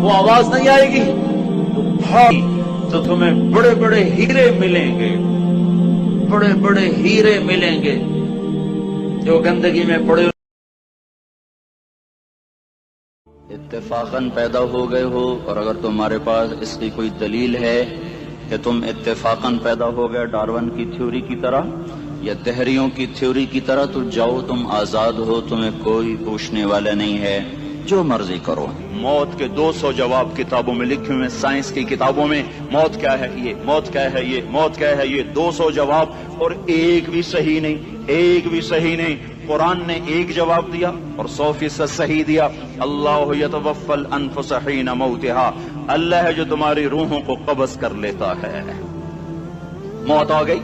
وہ آواز نہیں آئے گی تو تمہیں بڑے بڑے ہیرے ملیں گے، بڑے بڑے ہیرے ملیں گے جو گندگی میں پڑے اتفاقاً پیدا ہو گئے ہو۔ اور اگر تمہارے پاس اس کی کوئی دلیل ہے کہ تم اتفاقاً پیدا ہو گئے ڈارون کی تھیوری کی طرح یا دہریوں کی تھیوری کی طرح، تو جاؤ، تم آزاد ہو، تمہیں کوئی پوچھنے والا نہیں ہے، جو مرضی کرو۔ موت کے 200 جواب کتابوں میں لکھے ہوئے، سائنس کی کتابوں میں موت کیا ہے یہ، موت کیا ہے یہ، موت کیا ہے یہ، 200 جواب، اور ایک بھی صحیح نہیں، ایک بھی صحیح نہیں۔ قرآن نے ایک جواب دیا اور 100% صحیح دیا۔ اللہ یتوفی الانفس حین موتها، اللہ ہے جو تمہاری روحوں کو قبض کر لیتا ہے۔ موت آ گئی،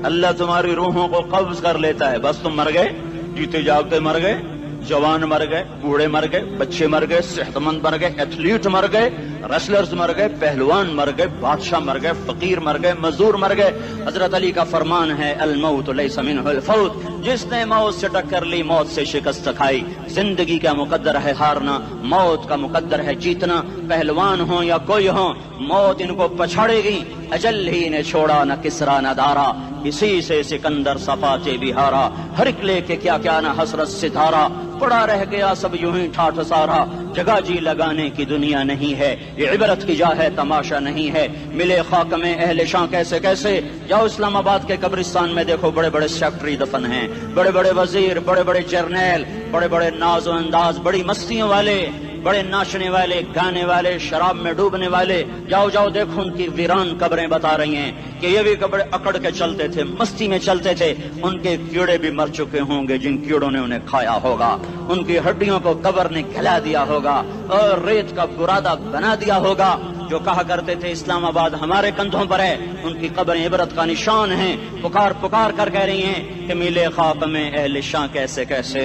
اللہ تمہاری روحوں کو قبض کر لیتا ہے، بس تم مر گئے، جیتے جاگتے مر گئے، جوان مر گئے، بوڑھے مر گئے، بچے مر گئے، صحت مند مر گئے، ایتھلیٹ مر گئے، ریسلرز مر گئے، پہلوان مر گئے، بادشاہ مر گئے، فقیر مر گئے، مزدور مر گئے۔ حضرت علی کا فرمان ہے الموت لیس منہ الفوت، جس نے موت سے ٹکر لی، موت سے شکست کھائی۔ زندگی کا مقدر ہے ہارنا، موت کا مقدر ہے جیتنا۔ پہلوان ہوں یا کوئی ہوں، موت ان کو پچھاڑے گی۔ اجل ہی نے چھوڑا نہ کسرا نہ دارا، اسی سے سکندر صفاتے بھی ہارا۔ ہر ایک لے کے کیا کیا نہ حسرت ستارا، پڑا رہ گیا سب یوں ہی ٹھاٹھ سارا۔ جگہ جی لگانے کی دنیا نہیں ہے، یہ عبرت کی جا ہے، تماشا نہیں ہے۔ ملے خاک میں اہل شاں کیسے کیسے، جاؤ اسلام آباد کے قبرستان میں دیکھو، بڑے بڑے سیکٹری دفن ہیں، بڑے بڑے وزیر، بڑے بڑے جرنیل، بڑے بڑے ناز و انداز، بڑی مستیوں والے، بڑے ناچنے والے، گانے والے، شراب میں ڈوبنے والے۔ جاؤ جاؤ دیکھو، ان کی ویران قبریں بتا رہی ہیں کہ یہ بھی قبر اکڑ کے چلتے تھے، مستی میں چلتے تھے، ان کے کیڑے بھی مر چکے ہوں گے جن کیڑوں نے انہیں کھایا ہوگا، ان کی ہڈیوں کو قبر نے کھلا دیا ہوگا اور ریت کا برادہ بنا دیا ہوگا۔ جو کہا کرتے تھے اسلام آباد ہمارے کندھوں پر ہے، ان کی قبریں عبرت کا نشان ہیں، پکار پکار کر کہہ رہی ہیں کہ ملے خاک میں اہل شاں کیسے کیسے،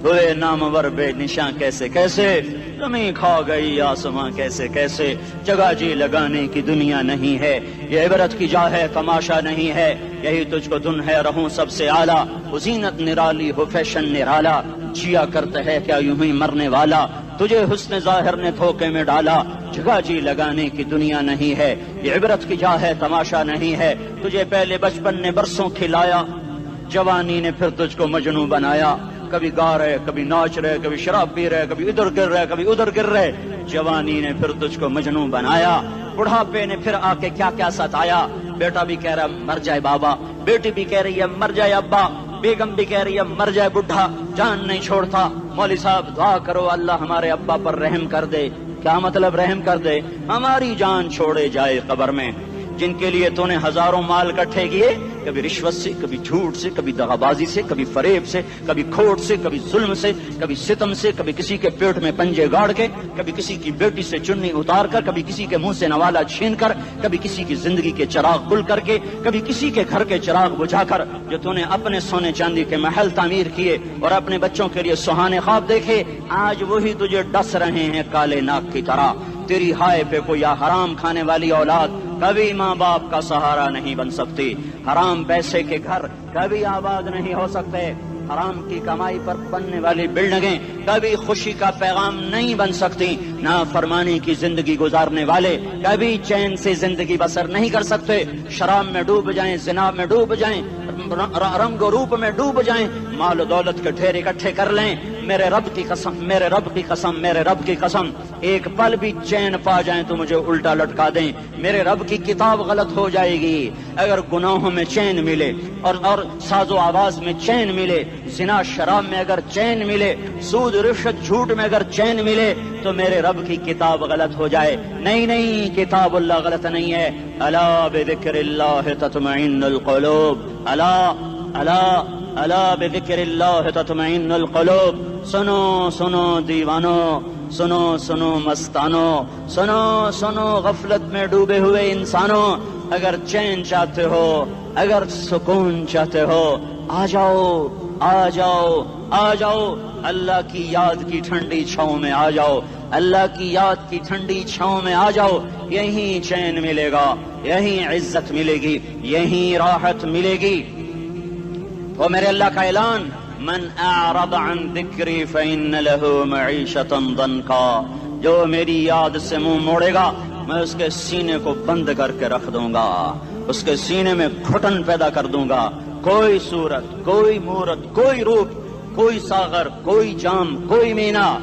ہوئے نامور بے نشاں کیسے کیسے، زمین کھا گئی آسماں کیسے کیسے۔ جگہ جی لگانے کی دنیا نہیں ہے، یہ عبرت کی جا ہے، تماشا نہیں ہے۔ یہی تجھ کو دن ہے رہوں سب سے اعلیٰ، وہ زینت نرالی ہو فیشن نرالا، جیا کرتا ہے کیا یوں ہی مرنے والا، تجھے حسن ظاہر نے دھوکے میں ڈالا۔ جگہ جی لگانے کی دنیا نہیں ہے، یہ عبرت کی جا ہے، تماشا نہیں ہے۔ تجھے پہلے بچپن نے برسوں کھلایا، جوانی نے پھر تجھ کو مجنوں بنایا۔ کبھی گا رہے، کبھی ناچ رہے، کبھی شراب پی رہے، کبھی ادھر گر رہے، کبھی ادھر گر رہے۔ جوانی نے پھر تجھ کو مجنوں بنایا، بڑھاپے نے پھر آ کے کیا کیا ستایا۔ بیٹا بھی کہہ رہا ہے مر جائے بابا، بیٹی بھی کہہ رہی ہے مر جائے ابا، بیگم بھی کہہ رہی ہے مر جائے بڈھا، جان نہیں چھوڑتا۔ مولوی صاحب دعا کرو اللہ ہمارے ابا پر رحم کر دے۔ کیا مطلب رحم کر دے؟ ہماری جان چھوڑے جائے قبر میں۔ جن کے لیے تو نے ہزاروں مال اکٹھے کیے، کبھی رشوت سے، کبھی جھوٹ سے، کبھی دغابازی سے، کبھی فریب سے، کبھی کھوٹ سے، کبھی ظلم سے، کبھی ستم سے، کبھی کسی کے پیٹ میں پنجے گاڑ کے، کبھی کسی کی بیٹی سے چنی اتار کر، کبھی کسی کے منہ سے نوالا چھین کر، کبھی کسی کی زندگی کے چراغ گل کر کے، کبھی کسی کے گھر کے چراغ بجھا کر۔ جو تو نے اپنے سونے چاندی کے محل تعمیر کیے اور اپنے بچوں کے لیے سہانے خواب دیکھے، آج وہی تجھے ڈس رہے ہیں کالے ناک کی طرح۔ تیری ہائے پہ کوئی حرام کھانے والی اولاد کبھی ماں باپ کا سہارا نہیں بن سکتی۔ حرام پیسے کے گھر کبھی آباد نہیں ہو سکتے۔ حرام کی کمائی پر بننے والی بلڈنگیں کبھی خوشی کا پیغام نہیں بن سکتی۔ نافرمانی کی زندگی گزارنے والے کبھی چین سے زندگی بسر نہیں کر سکتے۔ شراب میں ڈوب جائیں، زنا میں ڈوب جائیں، رنگ و روپ میں ڈوب جائیں، مال و دولت کے ڈھیر اکٹھے کر لیں، میرے رب کی قسم، میرے رب کی قسم، میرے رب کی قسم، ایک پل بھی چین پا جائیں تو مجھے الٹا لٹکا دیں، میرے رب کی کتاب غلط ہو جائے گی۔ اگر گناہوں میں چین ملے اور ساز و آواز میں چین ملے، زنا شراب میں اگر چین ملے، سود رشوت جھوٹ میں اگر چین ملے، تو میرے رب کی کتاب غلط ہو جائے۔ نہیں نہیں، کتاب اللہ غلط نہیں ہے۔ الا بذکر اللہ تطمئن القلوب، الا الا الا بذکر اللہ تطمئن القلوب۔ سنو سنو دیوانو، سنو سنو مستانو، سنو سنو غفلت میں ڈوبے ہوئے انسانوں، اگر چین چاہتے ہو، اگر سکون چاہتے ہو، آ جاؤ آ جاؤ آ جاؤ، اللہ کی یاد کی ٹھنڈی چھاؤں میں آ جاؤ، اللہ کی یاد کی ٹھنڈی چھاؤں میں آ جاؤ۔ یہیں چین ملے گا، یہیں عزت ملے گی، یہیں راحت ملے گی۔ وہ میرے اللہ کا اعلان، من اعرض عن ذکری فإن له معیشة ضنکا، جو میری یاد سے منہ موڑے گا میں اس کے سینے کو بند کر کے رکھ دوں گا، اس کے سینے میں گھٹن پیدا کر دوں گا۔ کوئی صورت، کوئی مورت، کوئی روپ، کوئی ساغر، کوئی جام، کوئی مینا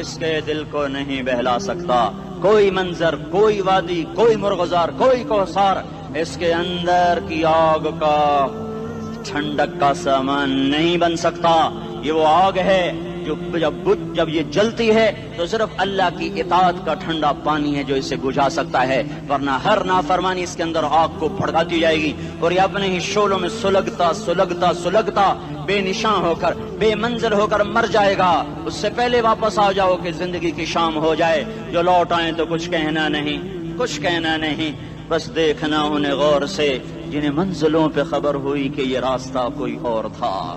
اس کے دل کو نہیں بہلا سکتا۔ کوئی منظر، کوئی وادی، کوئی مرغزار، کوئی کوثر اس کے اندر کی آگ کا ٹھنڈک کا سامان نہیں بن سکتا۔ یہ وہ آگ ہے جو جب یہ جلتی ہے تو صرف اللہ کی اطاعت کا ٹھنڈا پانی ہے جو اسے بجھا سکتا ہے، ورنہ ہر نافرمانی اس کے اندر آگ کو بھڑکاتی جائے گی اور یہ اپنے ہی شعلوں میں سلگتا بے نشاں ہو کر، بے منزل ہو کر مر جائے گا۔ اس سے پہلے واپس آ جاؤ کہ زندگی کی شام ہو جائے۔ جو لوٹ آئیں تو کچھ کہنا نہیں، بس دیکھنا انہیں غور سے جنہیں منزلوں پہ خبر ہوئی کہ یہ راستہ کوئی اور تھا۔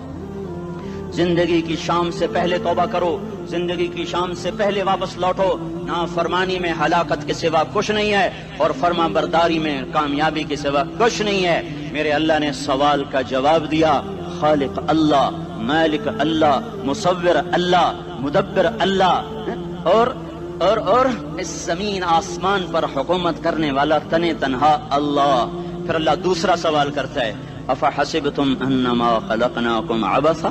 زندگی کی شام سے پہلے توبہ کرو، زندگی کی شام سے پہلے واپس لوٹو۔ نافرمانی میں ہلاکت کے سوا کچھ نہیں ہے اور فرما برداری میں کامیابی کے سوا کچھ نہیں ہے۔ میرے اللہ نے سوال کا جواب دیا، خالق اللہ، مالک اللہ، مصور اللہ، مدبر اللہ اور اس زمین آسمان پر حکومت کرنے والا تنے تنہا اللہ۔ پھر اللہ دوسرا سوال کرتا ہے، افحسبتم انما خلقناکم عبثا،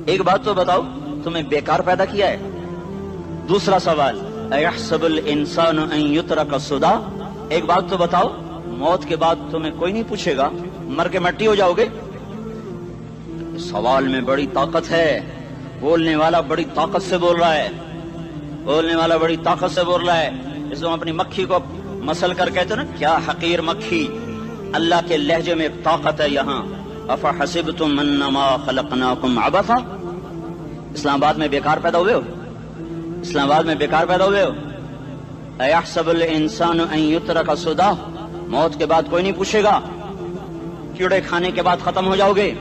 ایک بات تو بتاؤ تمہیں بیکار پیدا کیا ہے؟ دوسرا سوال، ایحسب الانسان ان یترک سدی، ایک بات تو بتاؤ موت کے بعد تمہیں کوئی نہیں پوچھے گا، مر کے مٹی ہو جاؤ گے؟ سوال میں بڑی طاقت ہے، بولنے والا بڑی طاقت سے بول رہا ہے، اس کو اپنی مکھی کو مسل کر کہتے نا، کیا حقیر مکھی، اللہ کے لہجے میں ایک طاقت ہے یہاں۔ افحسبتم انما خلقناکم عبثا، اسلام آباد میں بیکار پیدا ہوئے ہو؟ ایحسب الانسان ان یترک سدی، موت کے بعد کوئی نہیں پوچھے گا، کیڑے کھانے کے بعد ختم ہو جاؤ گے۔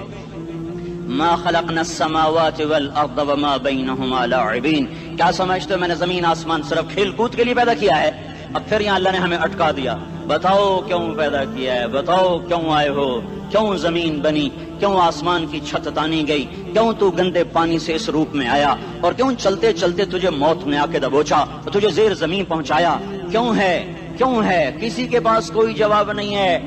ما خلقنا السماوات والارض وما بینہما لاعبین، کیا سمجھتے ہو میں نے زمین آسمان صرف کھیل کود کے لیے پیدا کیا ہے؟ اب پھر یہاں اللہ نے ہمیں اٹکا دیا، بتاؤ کیوں پیدا کیا ہے، بتاؤ کیوں آئے ہو، کیوں زمین بنی، کیوں آسمان کی چھت تانی گئی، کیوں تو گندے پانی سے اس روپ میں آیا، اور کیوں چلتے چلتے تجھے موت نے آ کے دبوچا اور تجھے زیر زمین پہنچایا، کیوں ہے؟ کسی کے پاس کوئی جواب نہیں ہے،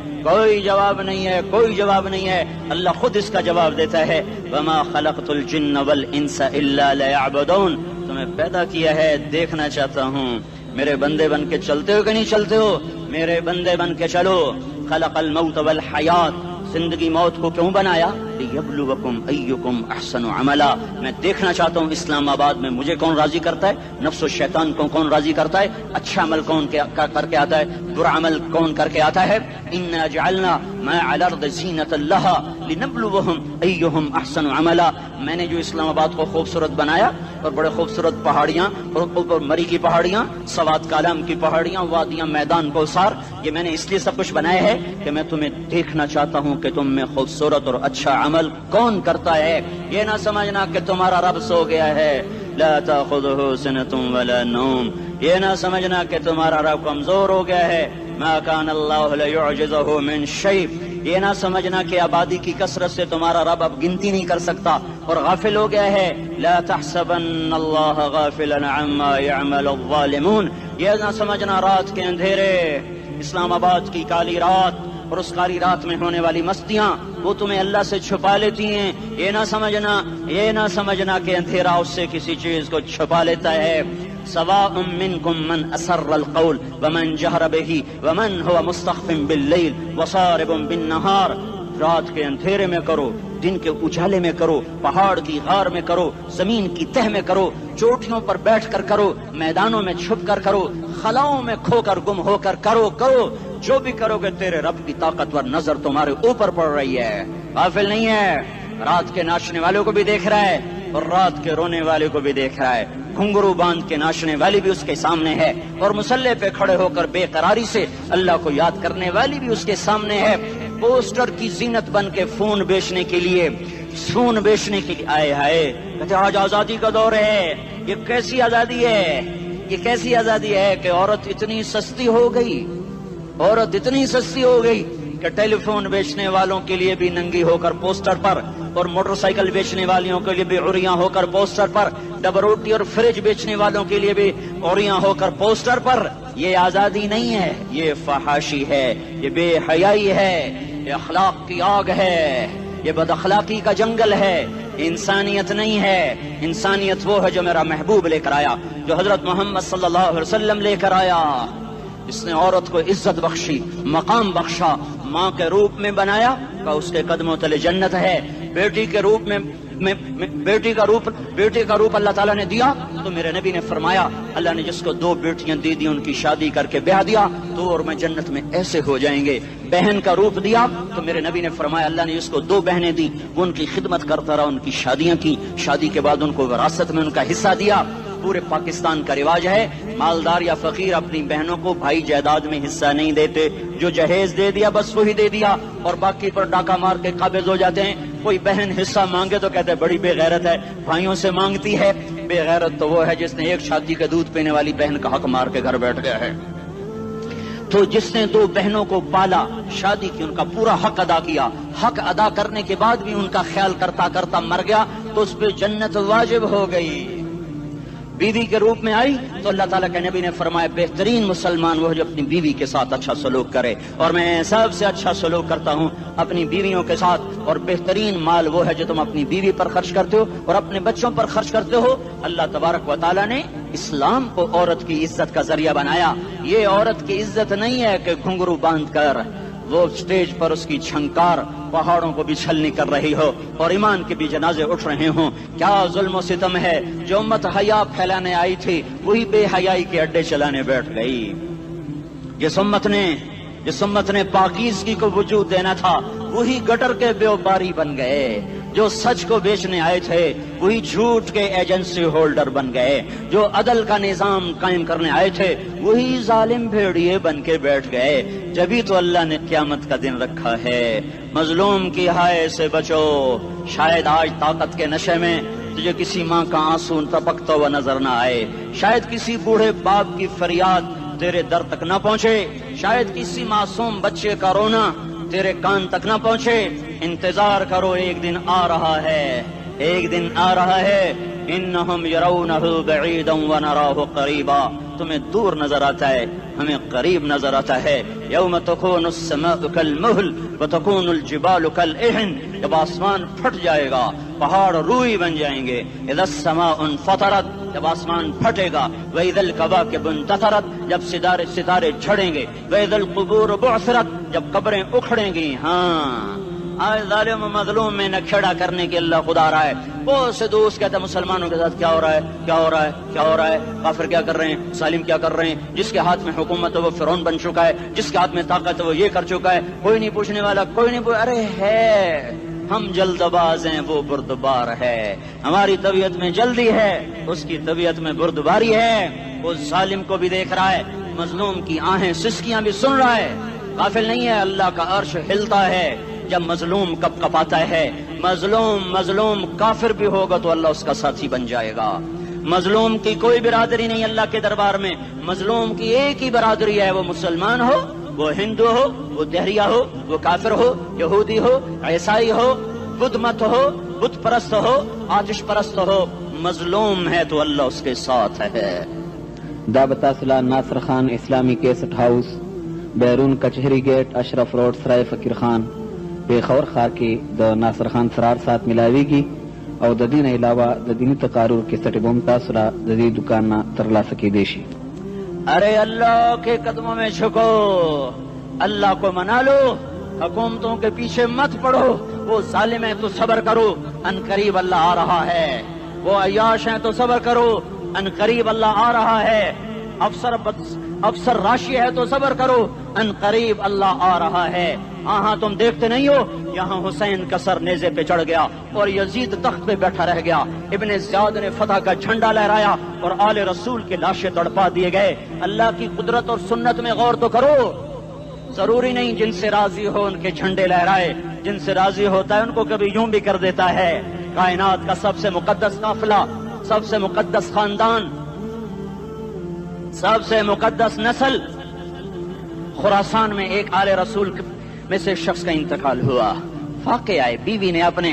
اللہ خود اس کا جواب دیتا ہے، وما خلقت الجن والانس الا لیعبدون، تمہیں پیدا کیا ہے دیکھنا چاہتا ہوں میرے بندے بن کے چلتے ہو کہ نہیں چلتے ہو، میرے بندے بن کے چلو۔ خلق الموت والحیات، زندگی موت کو کیوں بنایا؟ لیبلوکم ایکم احسن عملا، میں دیکھنا چاہتا ہوں اسلام آباد میں مجھے کون راضی کرتا ہے، نفس و شیطان کو کون راضی کرتا ہے، اچھا عمل کون کر کے آتا ہے، برا عمل کون کر کے آتا ہے۔ انا جعلنا ما علی الارض زینۃ لہا لنبلوہم ایہم احسن عملا، میں نے جو اسلام آباد کو خوبصورت بنایا اور بڑے خوبصورت پہاڑیاں اور اوپر مری کی پہاڑیاں، سوات کالام کی پہاڑیاں، وادیاں، میدان کوثر، یہ میں نے اس لیے سب کچھ بنایا ہے کہ میں تمہیں دیکھنا چاہتا ہوں کہ تم میں خوبصورت اور اچھا عمل کون کرتا ہے۔ یہ نہ سمجھنا کہ تمہارا رب سو گیا ہے، لا تاخذہ سنۃ ولا نوم، یہ نہ سمجھنا کہ تمہارا رب کمزور ہو گیا ہے، ما کان اللہ لیعجزہ من شیء، یہ نہ سمجھنا کہ آبادی کی کثرت سے تمہارا رب اب گنتی نہیں کر سکتا اور غافل ہو گیا ہے، لا تحسبن اللہ غافلا عما يعمل الظالمون، یہ نہ سمجھنا رات کے اندھیرے، اسلام آباد کی کالی رات اور اس کالی رات میں ہونے والی مستیاں وہ تمہیں اللہ سے چھپا لیتی ہیں، یہ نہ سمجھنا کہ اندھیرا اس سے کسی چیز کو چھپا لیتا ہے۔ سواء منکم من اسر القول ومن جہر بہ ومن هو مستخف باللیل وصارب بالنہار، رات کے اندھیرے میں کرو، دن کے اجالے میں کرو، پہاڑ کی غار میں کرو، زمین کی تہ میں کرو، چوٹیوں پر بیٹھ کر کرو، میدانوں میں چھپ کر کرو، خلاؤں میں کھو کر گم ہو کر کرو، جو بھی کرو گے تیرے رب کی طاقتور نظر تمہارے اوپر پڑ رہی ہے، غافل نہیں ہے، رات کے ناچنے والوں کو بھی دیکھ رہا ہے اور رات کے رونے والے کو بھی دیکھ رہا ہے، گھنگرو باندھ کے ناچنے والی بھی اس کے سامنے ہے اور مسلح پہ کھڑے ہو کر بے قراری سے اللہ کو یاد کرنے والی بھی اس کے سامنے ہے۔ پوسٹر کی زینت بن کے فون بیچنے کے لیے آئے ہائے کہتے آج آزادی کا دور ہے، یہ کیسی آزادی ہے کہ عورت اتنی سستی ہو گئی کہ ٹیلی فون بیچنے والوں کے لیے بھی ننگی ہو کر پوسٹر پر اور موٹر سائیکل بیچنے والوں کے لیے بھی عریاں ہو کر پوسٹر پر، ڈبل روٹی اور فریج بیچنے والوں کے لیے بھی عریاں ہو کر پوسٹر پر. یہ آزادی نہیں ہے، یہ فحاشی ہے، یہ بے حیائی ہے، یہ اخلاق کی آگ ہے، یہ بد اخلاقی کا جنگل ہے. انسانیت نہیں ہے. انسانیت وہ ہے جو میرا محبوب لے کر آیا، جو حضرت محمد صلی اللہ علیہ وسلم لے کر آیا. اس نے عورت کو عزت بخشی، مقام بخشا، ماں کے روپ میں بنایا کہ اس کے قدموں تلے جنت ہے. بیٹی کے روپ میں بیٹی کا روپ اللہ تعالیٰ نے دیا تو میرے نبی نے فرمایا اللہ نے جس کو 2 بیٹیاں دی دی ان کی شادی کر کے بیاہ دیا تو اور میں جنت میں ایسے ہو جائیں گے. بہن کا روپ دیا تو میرے نبی نے فرمایا اللہ نے جس کو 2 بہنیں دی وہ ان کی خدمت کرتا رہا، ان کی شادیاں کی، شادی کے بعد ان کو وراثت میں ان کا حصہ دیا. پورے پاکستان کا رواج ہے مالدار یا فقیر اپنی بہنوں کو بھائی جائیداد میں حصہ نہیں دیتے، جو جہیز دے دیا بس وہی دے دیا اور باقی پر ڈاکہ مار کے قابض ہو جاتے ہیں. کوئی بہن حصہ مانگے تو کہتے ہیں بڑی بے غیرت ہے، بھائیوں سے مانگتی ہے. بے غیرت تو وہ ہے جس نے ایک شادی کا دودھ پینے والی بہن کا حق مار کے گھر بیٹھ گیا ہے. تو جس نے 2 بہنوں کو پالا، شادی کی، ان کا پورا حق ادا کیا، حق ادا کرنے کے بعد بھی ان کا خیال کرتا کرتا مر گیا تو اس پہ جنت واجب ہو گئی. بیوی کے روپ میں آئی تو اللہ تعالیٰ کے نبی نے فرمایا بہترین مسلمان وہ جو اپنی بیوی کے ساتھ اچھا سلوک کرے، اور میں سب سے اچھا سلوک کرتا ہوں اپنی بیویوں کے ساتھ. اور بہترین مال وہ ہے جو تم اپنی بیوی پر خرچ کرتے ہو اور اپنے بچوں پر خرچ کرتے ہو. اللہ تبارک و تعالیٰ نے اسلام کو عورت کی عزت کا ذریعہ بنایا. یہ عورت کی عزت نہیں ہے کہ گھنگرو باندھ کر وہ اسٹیج پر اس کی چھنکار پہاڑوں کو بھی چھلنی کر رہی ہو اور ایمان کے بھی جنازے اٹھ رہے ہوں. کیا ظلم و ستم ہے. جو امت حیا پھیلانے آئی تھی وہی بے حیائی کے اڈے چلانے بیٹھ گئی. جس امت نے پاکیزگی کو وجود دینا تھا وہی گٹر کے بیوباری بن گئے. جو سچ کو بیچنے آئے تھے وہی جھوٹ کے ایجنسی ہولڈر بن گئے. جو عدل کا نظام قائم کرنے آئے تھے وہی ظالم بھیڑیے بن کے بیٹھ گئے. جبھی تو اللہ نے قیامت کا دن رکھا ہے. مظلوم کی ہائے سے بچو. شاید آج طاقت کے نشے میں تجھے کسی ماں کا آنسو ٹپکتا ہوا نظر نہ آئے، شاید کسی بوڑھے باپ کی فریاد تیرے در تک نہ پہنچے، شاید کسی معصوم بچے کا رونا تیرے کان تک نہ پہنچے. انتظار کرو، ایک دن آ رہا ہے، ایک دن آ رہا ہے. انہم یرونہ بعیدا ونراہ قریبا. تمہیں دور نظر آتا ہے، ہمیں قریب نظر آتا ہے. یوم تکون السماء کالمہل وتکون الجبال کالعہن. جب آسمان پھٹ جائے گا پہاڑ روئی بن جائیں گے. اذا السماء انفطرت. جب آسمان پھٹے گا. واذا الکواکب انتثرت. جب ستارے جھڑیں گے. واذا القبور بعثرت. جب قبریں اکھڑیں گی. ہاں آج ظالم و مظلوم میں نہ کھیڑا کرنے کے اللہ خدا رہا ہے. بہت سے دوست کہتے ہیں مسلمانوں کے ساتھ کیا ہو رہا ہے، کیا ہو رہا ہے، کیا ہو رہا ہے، کافر کیا کر رہے ہیں، ظالم کیا کر رہے ہیں. جس کے ہاتھ میں حکومت ہے وہ فرعون بن چکا ہے، جس کے ہاتھ میں طاقت ہے وہ یہ کر چکا ہے. کوئی نہیں پوچھنے والا، کوئی نہیں ارے ہے ہم جلد باز ہیں، وہ بردبار ہے. ہماری طبیعت میں جلدی ہے، اس کی طبیعت میں بردباری ہے. وہ ظالم کو بھی دیکھ رہا ہے، مظلوم کی آہیں سسکیاں بھی سن رہا ہے. غافل نہیں ہے. اللہ کا عرش ہلتا ہے جب مظلوم کپ کپاتا ہے. مظلوم کافر بھی ہوگا تو اللہ اس کا ساتھی بن جائے گا. مظلوم کی کوئی برادری نہیں اللہ کے دربار میں. مظلوم کی ایک ہی برادری ہے، وہ مسلمان ہو، وہ ہندو ہو، وہ دہریہ ہو، وہ کافر ہو، یہودی ہو، عیسائی ہو، بدھ مت ہو، بت پرست ہو، آتش پرست ہو. مظلوم ہے تو اللہ اس کے ساتھ ہے. دعوت صلاح ناصر خان اسلامی کیسٹ ہاؤس، بیرون کچہری گیٹ، اشرف روڈ، سرائے فقیر خان، پیښور ښار کې د ناصر خان سرار سات ملاویږي او د دې نه علاوه د دیني تقارر کیسټ به هم تاسو را د دې دکان نه ترلاسه کیدی شي. ارے اللہ کے قدموں میں جھکو، اللہ کو منا لو، حکومتوں کے پیچھے مت پڑو. وہ ظالم ہے تو صبر کرو، ان قریب اللہ آ رہا ہے. وہ عیاش ہیں تو صبر کرو، ان قریب اللہ آ رہا ہے. افسر راشی ہے تو صبر کرو، ان قریب اللہ آ رہا ہے. ہاں تم دیکھتے نہیں ہو یہاں حسین کا سر نیزے پہ چڑھ گیا اور یزید تخت پہ بیٹھا رہ گیا. ابن زیاد نے فتح کا جھنڈا لہرایا اور آل رسول کے لاشیں تڑپا دیے گئے. اللہ کی قدرت اور سنت میں غور تو کرو. ضروری نہیں جن سے راضی ہو ان کے جھنڈے لہرائے، جن سے راضی ہوتا ہے ان کو کبھی یوں بھی کر دیتا ہے. کائنات کا سب سے مقدس قافلہ، سب سے مقدس خاندان، سب سے مقدس نسل خراسان میں ایک آل رسول میں سے شخص کا انتقال ہوا. واقع آئے بیوی نے اپنے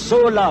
16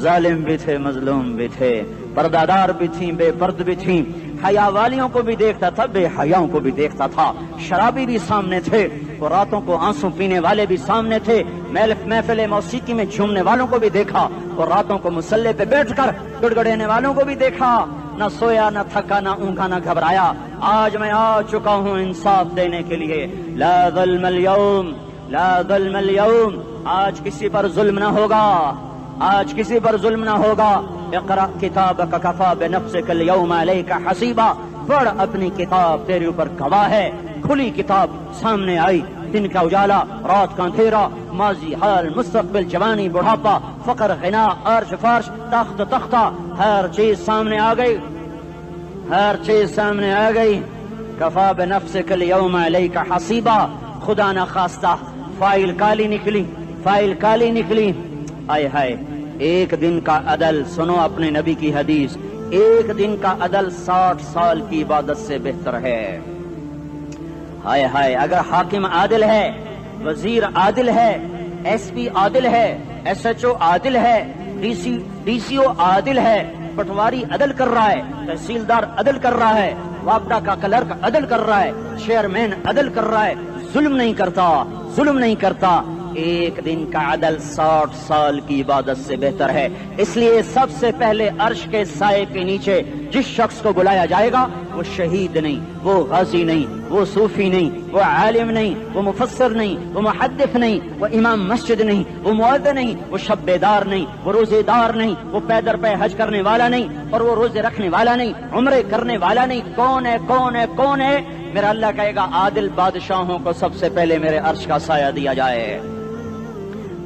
ظالم بھی تھے، مظلوم بھی تھے، پردادار بھی تھیں، بے پرد بھی تھیں، حیا والیوں کو بھی دیکھتا تھا، بے حیاؤں کو بھی دیکھتا تھا، شرابی بھی سامنے تھے اور راتوں کو آنسو پینے والے بھی سامنے تھے، محفل موسیقی میں جھومنے والوں کو بھی دیکھا اور راتوں کو مسلح پہ بیٹھ کر گڑگڑانے والوں کو بھی دیکھا، نہ سویا نہ تھکا نہ اونگا نہ گھبرایا۔ آج میں آ چکا ہوں انصاف دینے کے لیے، لا ظلم اليوم، لا ظلم اليوم، آج کسی پر ظلم نہ ہوگا، آج کسی پر ظلم نہ ہوگا۔ اقرأ کتابک کفی بنفسک اليوم علیک حسیبا، پڑھ اپنی کتاب، تیرے اوپر گواہ ہے۔ کھلی کتاب سامنے آئی، دن کا اجالا، رات کا اندھیرا، ماضی، حال، مستقبل، جوانی، بڑھاپا، فقر، غنا، عرش، فرش، تخت، تختہ، ہر چیز سامنے آ گئی، ہر چیز سامنے آ گئی۔ کفی بنفسک اليوم علیک حسیبا، خدا نہ خواستہ فائل کالی نکلی، فائل کالی نکلی۔ آئے ہائے، ایک دن کا عدل، سنو اپنے نبی کی حدیث، ایک دن کا عدل 60 سال کی عبادت سے بہتر ہے۔ ہائے ہائے، اگر حاکم عادل ہے، وزیر عادل ہے، ایس پی عادل ہے، ایس ایچ او عادل ہے، ڈی سی او عادل ہے، پٹواری عدل کر رہا ہے، تحصیلدار عدل کر رہا ہے، وابڈا کا کلرک عدل کر رہا ہے، چیئرمین عدل کر رہا ہے، ظلم نہیں کرتا، ظلم نہیں کرتا، ایک دن کا عدل 60 سال کی عبادت سے بہتر ہے۔ اس لیے سب سے پہلے عرش کے سائے کے نیچے جس شخص کو بلایا جائے گا وہ شہید نہیں، وہ غازی نہیں، وہ صوفی نہیں، وہ عالم نہیں، وہ مفسر نہیں، وہ محدث نہیں، وہ امام مسجد نہیں، وہ مؤذن نہیں، وہ شب بیدار نہیں، وہ روزے دار نہیں، وہ پیدر پہ حج کرنے والا نہیں، اور وہ روزے رکھنے والا نہیں، عمرے کرنے والا نہیں۔ کون ہے، کون ہے، کون ہے؟ میرا اللہ کہے گا عادل بادشاہوں کو سب سے پہلے میرے عرش کا سایہ دیا جائے۔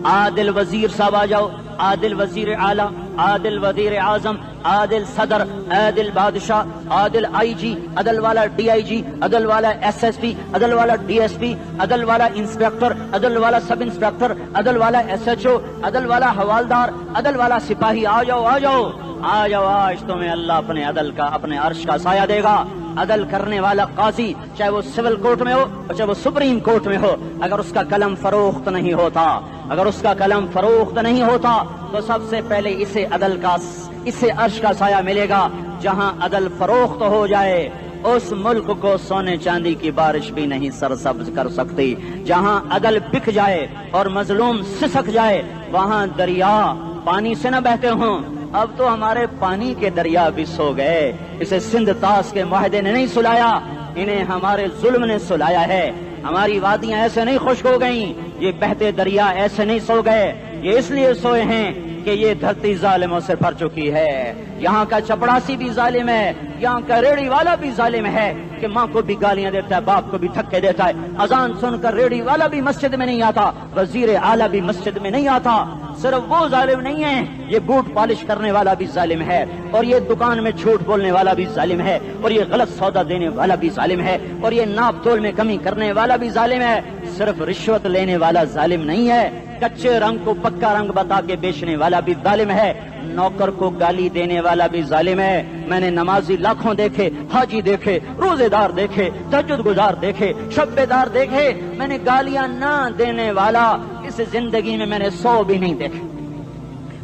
عادل وزیر صاحب آ جاؤ، عادل وزیر اعلیٰ، عادل وزیر اعظم، عادل صدر، عادل بادشاہ، عادل آئی جی، عدل والا ڈی آئی جی، عدل والا ایس ایس پی، عدل والا ڈی ایس پی، عدل والا انسپیکٹر، عدل والا سب انسپیکٹر، عدل والا ایس ایچ او، عدل والا حوالدار، عدل والا سپاہی، آ جاؤ آ جاؤ آ جاؤ، آج تمہیں اللہ اپنے عدل کا، اپنے عرش کا سایہ دے گا۔ عدل کرنے والا قاضی، چاہے وہ سول کورٹ میں ہو اور چاہے وہ سپریم کورٹ میں ہو، اگر اس کا قلم فروخت نہیں ہوتا، اگر اس کا قلم فروخت نہیں ہوتا تو سب سے پہلے اسے عدل کا، اسے عرش کا سایہ ملے گا۔ جہاں عدل فروخت ہو جائے اس ملک کو سونے چاندی کی بارش بھی نہیں سرسبز کر سکتی۔ جہاں عدل بک جائے اور مظلوم سسک جائے وہاں دریا پانی سے نہ بہتے ہوں۔ اب تو ہمارے پانی کے دریا بھی سو گئے، اسے سندھ طاس کے معاہدے نے نہیں سلایا، انہیں ہمارے ظلم نے سلایا ہے۔ ہماری وادیاں ایسے نہیں خشک ہو گئیں، یہ بہتے دریا ایسے نہیں سو گئے، یہ اس لیے سوئے ہیں کہ یہ دھرتی ظالموں سے بھر چکی ہے۔ یہاں کا چپڑاسی بھی ظالم ہے، یہاں کا ریڑھی والا بھی ظالم ہے کہ ماں کو بھی گالیاں دیتا ہے، باپ کو بھی دھکے دیتا ہے۔ اذان سن کر ریڑھی والا بھی مسجد میں نہیں آتا، وزیر اعلیٰ بھی مسجد میں نہیں آتا۔ صرف وہ ظالم نہیں ہے، یہ بوٹ پالش کرنے والا بھی ظالم ہے، اور یہ دکان میں جھوٹ بولنے والا بھی ظالم ہے، اور یہ غلط سودا دینے والا بھی ظالم ہے، اور یہ ناپ تول میں کمی کرنے والا بھی ظالم ہے۔ صرف رشوت لینے والا ظالم نہیں ہے، کچے رنگ کو پکا رنگ بتا کے بیچنے والا بھی ظالم ہے، نوکر کو گالی دینے والا بھی ظالم ہے۔ میں نے نمازی لاکھوں دیکھے، حاجی دیکھے، روزے دار دیکھے، تہجد گزار دیکھے، شب بیدار دیکھے، میں نے گالیاں نہ دینے والا اس زندگی میں نے 100 بھی نہیں دیکھے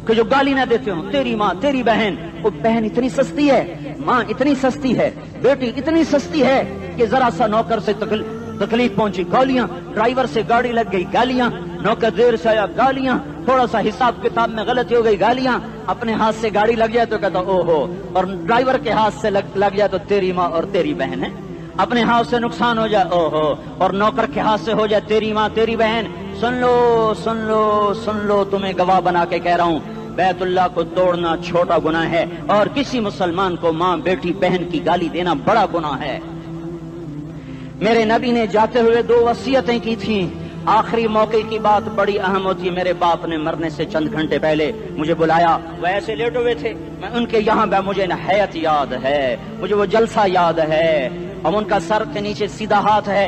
کہ جو گالی نہ دیتے ہوں۔ تیری ماں، تیری بہن، وہ بہن اتنی سستی ہے، ماں اتنی سستی ہے، بیٹی اتنی سستی ہے کہ ذرا سا نوکر سے تکلیف پہنچی گالیاں، ڈرائیور سے گاڑی لگ گئی گالیاں، نوکر دیر سے آیا گالیاں، تھوڑا سا حساب کتاب میں غلطی ہو گئی گالیاں، اپنے ہاتھ سے گاڑی لگ جائے تو کہتا او ہو، اور ڈرائیور کے ہاتھ سے لگ جائے تو تیری ماں اور تیری بہن ہے، اپنے ہاتھ سے نقصان ہو جائے او ہو، اور نوکر کے ہاتھ سے ہو جائے تیری ماں تیری بہن۔ سن لو سن لو سن لو، تمہیں گواہ بنا کے کہہ رہا ہوں، بیت اللہ کو توڑنا چھوٹا گناہ ہے اور کسی مسلمان کو ماں بیٹی بہن کی گالی دینا بڑا گناہ ہے۔ میرے نبی نے جاتے ہوئے 2 وصیتیں کی تھیں، آخری موقع کی بات بڑی اہم ہوتی ہے۔ میرے باپ نے مرنے سے چند گھنٹے پہلے مجھے بلایا، وہ ایسے لیٹے ہوئے تھے، میں ان کے یہاں مجھے نہایت یاد ہے، مجھے وہ جلسہ یاد ہے، اور ان کا سر کے نیچے سیدھا ہاتھ ہے،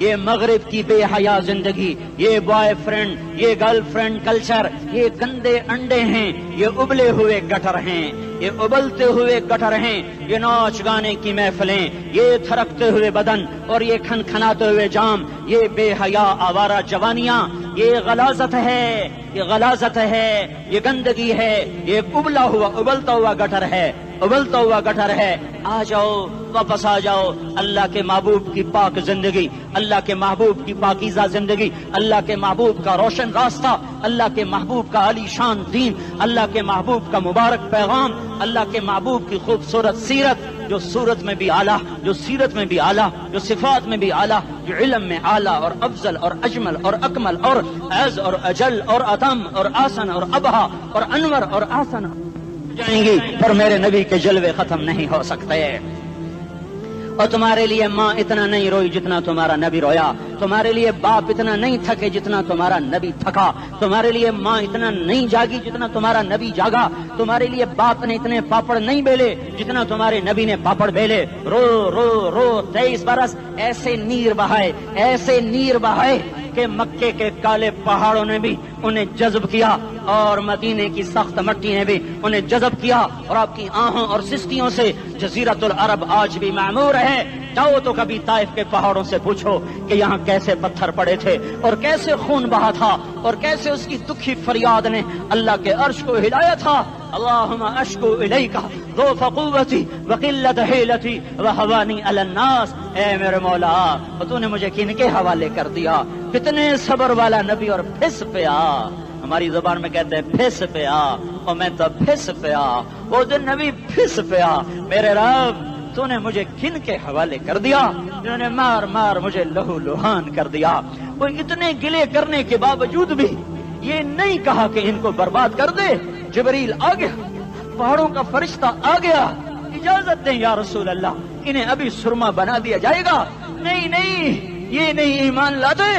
یہ مغرب کی بے حیا زندگی، یہ بوائے فرینڈ، یہ گرل فرینڈ کلچر، یہ گندے انڈے ہیں، یہ ابلے ہوئے گٹر ہیں، یہ ابلتے ہوئے گٹر ہیں، یہ ناچ گانے کی محفلیں، یہ تھرکتے ہوئے بدن اور یہ کھنکھناتے ہوئے جام، یہ بے حیا آوارہ جوانیاں، یہ غلاظت ہے، یہ غلاظت ہے، یہ گندگی ہے، یہ ابلتا ہوا گٹر ہے، ابلتا ہوا گٹر ہے۔ آ جاؤ، واپس آ جاؤ اللہ کے محبوب کی پاک زندگی، اللہ کے محبوب کی پاکیزہ زندگی، اللہ کے محبوب کا روشن راستہ، اللہ کے محبوب کا علی شان دین، اللہ کے محبوب کا مبارک پیغام، اللہ کے محبوب کی خوبصورت سیرت، جو صورت میں بھی اعلیٰ، جو سیرت میں بھی اعلیٰ، جو صفات میں بھی اعلیٰ، جو علم میں اعلیٰ اور افضل اور اجمل اور اکمل اور اعز اور اجل اور اتم اور آسن اور ابہا اور انور اور آسن جائیں گی، پر میرے نبی کے جلوے ختم نہیں ہو سکتے۔ اور تمہارے لیے ماں اتنا نہیں روئی جتنا تمہارا نبی رویا، تمہارے لیے باپ اتنا نہیں تھکے جتنا تمہارا نبی تھکا، تمہارے لیے ماں اتنا نہیں جاگی جتنا تمہارا نبی جاگا، تمہارے لیے باپ نے اتنے پاپڑ نہیں بیلے جتنا تمہارے نبی نے پاپڑ بیلے۔ رو رو رو 23 برس ایسے نیر بہائے، ایسے نیر بہائے کہ مکے کے کالے پہاڑوں نے بھی انہیں جذب کیا اور مدینے کی سخت مٹی نے بھی انہیں جذب کیا، اور آپ کی آہوں اور سستیوں سے جزیرت العرب آج بھی معمور ہے۔ جاؤ تو کبھی طائف کے پہاڑوں سے پوچھو کہ یہاں کیسے پتھر پڑے تھے اور کیسے خون بہا تھا اور کیسے اس کی دکھی فریاد نے اللہ کے عرش کو ہلایا تھا۔ اللہم اشکو الیک ضعف قوتی وقلت حیلتی وہوانی علی الناس، اے میرے مولا تو نے مجھے کن کے حوالے کر دیا؟ کتنے صبر والا نبی، اور پھس پیا، ہماری زبان میں کہتے ہیں پھس پیا، اور میں تو پھس پیا، وہ دن نبی پھس پیا، میرے رب تو نے مجھے کن کے حوالے کر دیا جنہوں نے مار مار مجھے لہو لہان کر دیا۔ وہ اتنے گلے کرنے کے باوجود بھی یہ نہیں کہا کہ ان کو برباد کر دے۔ جبریل آ گیا، پہاڑوں کا فرشتہ آ گیا، اجازت دیں یا رسول اللہ، انہیں ابھی سرما بنا دیا جائے گا۔ نہیں نہیں، یہ نہیں ایمان لاتے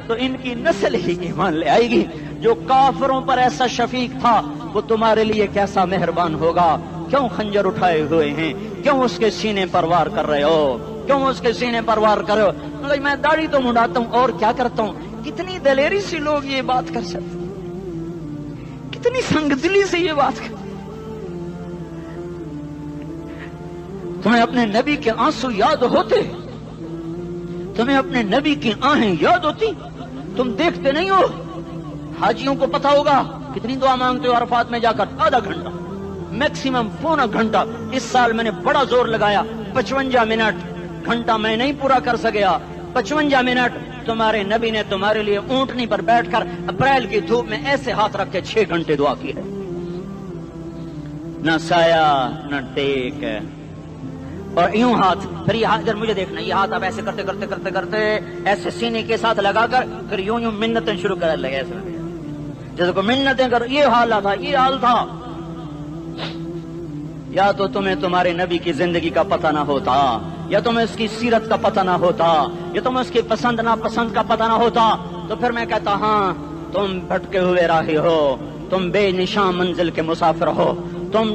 تو ان کی نسل ہی ایمان لے آئے گی۔ جو کافروں پر ایسا شفیق تھا وہ تمہارے لیے کیسا مہربان ہوگا۔ کیوں خنجر اٹھائے ہوئے ہیں؟ کیوں اس کے سینے پر وار کر رہے ہو؟ کیوں اس کے سینے پر وار کر رہے ہو؟ میں داڑھی تو منڈاتا ہوں اور کیا کرتا ہوں۔ کتنی دلیری سے لوگ یہ بات کر سکتے، کتنی سنگ دلی سے یہ بات کر۔ تمہیں اپنے نبی کے آنسو یاد ہوتے؟ تمہیں اپنے نبی کی آہیں یاد ہوتی؟ تم دیکھتے نہیں ہو؟ حاجیوں کو پتا ہوگا کتنی دعا مانگتے ہو عرفات میں جا کر؟ آدھا گھنٹہ، میکسیمم پونا گھنٹہ۔ اس سال میں نے بڑا زور لگایا، 55 منٹ، گھنٹہ میں نہیں پورا کر سکیا، 55 منٹ تمہارے نبی نے تمہارے لیے اونٹنی پر بیٹھ کر اپریل کی دھوپ میں ایسے ہاتھ رکھ کے 6 گھنٹے دعا کی ہے۔ نہ سایہ نہ ٹیک، اور یوں ہاتھ، پھر یہ ہاتھ ادھر مجھے دیکھنا، یہ ہاتھ آپ ایسے کرتے کرتے کرتے کرتے ایسے سینے کے ساتھ لگا کر پھر یوں یوں منتیں شروع کر لگے، ایسے جیسے کو منتیں کر۔ یہ حال تھا، یہ حال تھا۔ یا تو تمہیں تمہارے نبی کی زندگی کا پتہ نہ ہوتا، یا تمہیں اس کی سیرت کا پتہ نہ ہوتا، یا تمہیں اس کی پسند ناپسند کا پتہ نہ ہوتا، تو پھر میں کہتا ہاں تم بھٹکے ہوئے راہی ہو، تم بے نشان منزل کے مسافر ہو، تم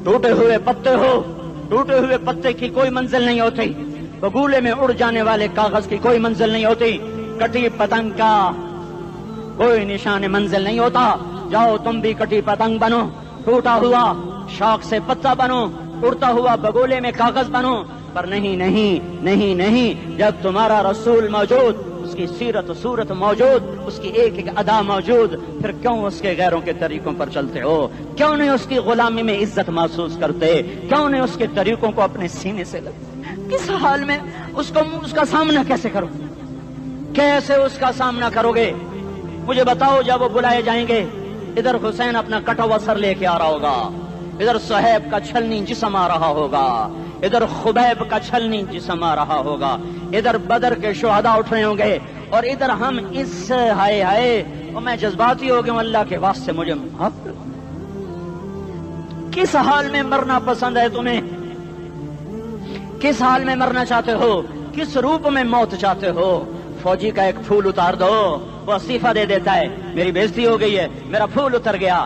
ٹوٹے ہوئے پتے ہو۔ ٹوٹے ہوئے پتے کی کوئی منزل نہیں ہوتی، بگولے میں اڑ جانے والے کاغذ کی کوئی منزل نہیں ہوتی، کٹی پتنگ کا کوئی نشان منزل نہیں ہوتا۔ جاؤ تم بھی کٹی پتنگ بنو، ٹوٹا ہوا شاخ سے پتا بنو، اڑتا ہوا بگولے میں کاغذ بنو، پر نہیں نہیں نہیں نہیں، جب تمہارا رسول موجود، اس کی سیرت و صورت موجود، اس کی ایک ایک ادا موجود، پھر کیوں اس کے غیروں کے طریقوں پر چلتے ہو؟ کیوں نہیں اس کی غلامی میں عزت محسوس کرتے؟ کیوں نہیں اس کے طریقوں کو اپنے سینے سے لگتے؟ کس حال میں اس کا سامنا کیسے کرو؟ کیسے اس کا سامنا کرو گے؟ مجھے بتاؤ، جب وہ بلائے جائیں گے، ادھر حسین اپنا کٹا ہوا سر لے کے آ رہا ہوگا، ادھر صہیب کا چھلنی جسم آ رہا ہوگا، ادھر خبیب کا چھلنی جسم آ رہا ہوگا، ادھر بدر کے شہداء اٹھ رہے ہوں گے، اور ادھر ہم اس ہائے ہائے، اور میں جذباتی ہو گیا ہوں، اللہ کے واسطے مجھے معاف کر۔ کس حال میں مرنا پسند ہے تمہیں؟ کس حال میں مرنا چاہتے ہو؟ کس روپ میں موت چاہتے ہو؟ فوجی کا ایک پھول اتار دو، وہ استعفیٰ دے دیتا ہے، میری بےزتی ہو گئی ہے، میرا پھول اتر گیا۔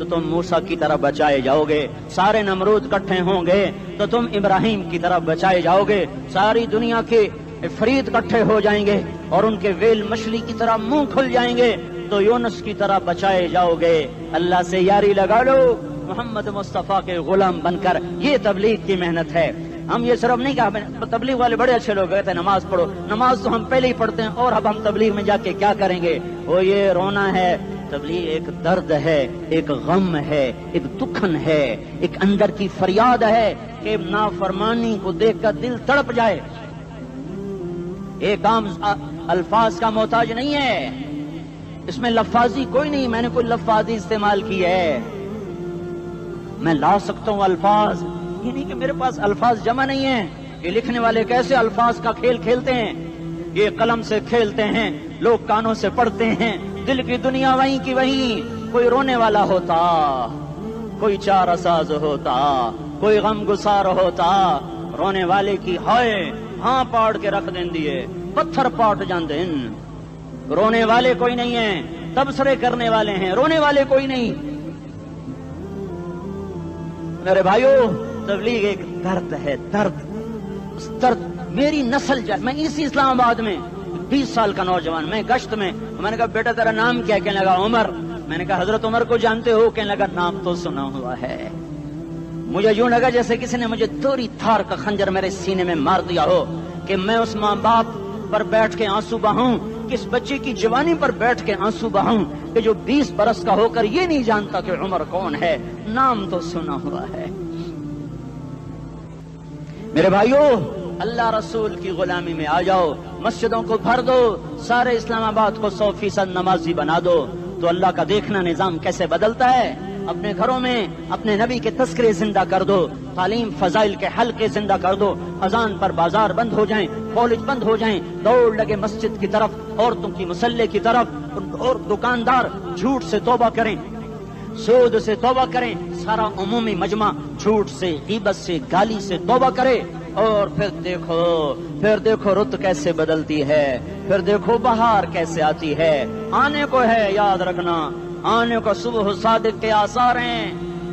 تو تم موسیٰ کی طرح بچائے جاؤ گے، سارے نمرود اکٹھے ہوں گے تو تم ابراہیم کی طرح بچائے جاؤ گے، ساری دنیا کے عفریت اکٹھے ہو جائیں گے اور ان کے ویل مچھلی کی طرح منہ کھل جائیں گے تو یونس کی طرح بچائے جاؤ گے۔ اللہ سے یاری لگا لو محمد مصطفیٰ کے غلام بن کر، یہ تبلیغ کی محنت ہے۔ ہم یہ صرف نہیں کہا، تبلیغ والے بڑے اچھے لوگ کہتے ہیں نماز پڑھو، نماز تو ہم پہلے ہی پڑھتے ہیں اور اب ہم تبلیغ میں جا کے کیا کریں گے؟ وہ یہ رونا ہے، تبلیغ ایک درد ہے، ایک غم ہے، ایک دکھن ہے، ایک اندر کی فریاد ہے کہ نافرمانی کو دیکھ کر دل تڑپ جائے۔ ایک عام الفاظ کا محتاج نہیں ہے، اس میں لفاظی کوئی نہیں، میں نے کوئی لفاظی استعمال کی ہے، میں لا سکتا ہوں الفاظ، یہ نہیں کہ میرے پاس الفاظ جمع نہیں ہیں۔ یہ لکھنے والے کیسے الفاظ کا کھیل کھیلتے ہیں، یہ قلم سے کھیلتے ہیں، لوگ کانوں سے پڑھتے ہیں، دل کی دنیا وہیں کی وہیں، کوئی رونے والا ہوتا، کوئی چارہ ساز ہوتا، کوئی غم گسار ہوتا، رونے والے کی ہائے ہاں پاڑ کے رکھ دیں دیے، پتھر پاٹ جاندے ان، رونے والے کوئی نہیں ہیں، تبصرے کرنے والے ہیں، رونے والے کوئی نہیں۔ میرے بھائیو، تبلیغ ایک درد ہے، درد، اس درد میری نسل جائے۔ میں اسی اسلام آباد میں 20 سال کا نوجوان، میں گشت میں نے کہا بیٹا تیرا نام کیا؟ کہنے لگا عمر۔ میں نے کہا حضرت عمر کو جانتے ہو؟ کہنے لگا نام تو سنا ہوا ہے۔ مجھے یوں لگا جیسے کسی نے مجھے دوری تھار کا خنجر میرے سینے میں مار دیا ہو کہ میں اس ماں باپ پر بیٹھ کے آنسو بہاؤں، کس بچے کی جوانی پر بیٹھ کے آنسو بہاؤں کہ جو 20 برس کا ہو کر یہ نہیں جانتا کہ عمر کون ہے، نام تو سنا ہوا ہے۔ میرے بھائیو، اللہ رسول کی غلامی میں آ جاؤ، مسجدوں کو بھر دو، سارے اسلام آباد کو 100% نمازی بنا دو، تو اللہ کا دیکھنا نظام کیسے بدلتا ہے۔ اپنے گھروں میں اپنے نبی کے تذکرے زندہ کر دو، تعلیم فضائل کے حلقے زندہ کر دو، اذان پر بازار بند ہو جائیں، کالج بند ہو جائیں، دوڑ لگے مسجد کی طرف، عورتوں کی مصلے کی طرف، اور دکاندار جھوٹ سے توبہ کریں، سود سے توبہ کریں، سارا عمومی مجمع جھوٹ سے، غیبت سے، گالی سے توبہ کرے، اور پھر دیکھو رت کیسے بدلتی ہے، پھر دیکھو بہار کیسے آتی ہے۔ آنے کو ہے، یاد رکھنا، آنے کو صبح صادق کے آثار ہیں،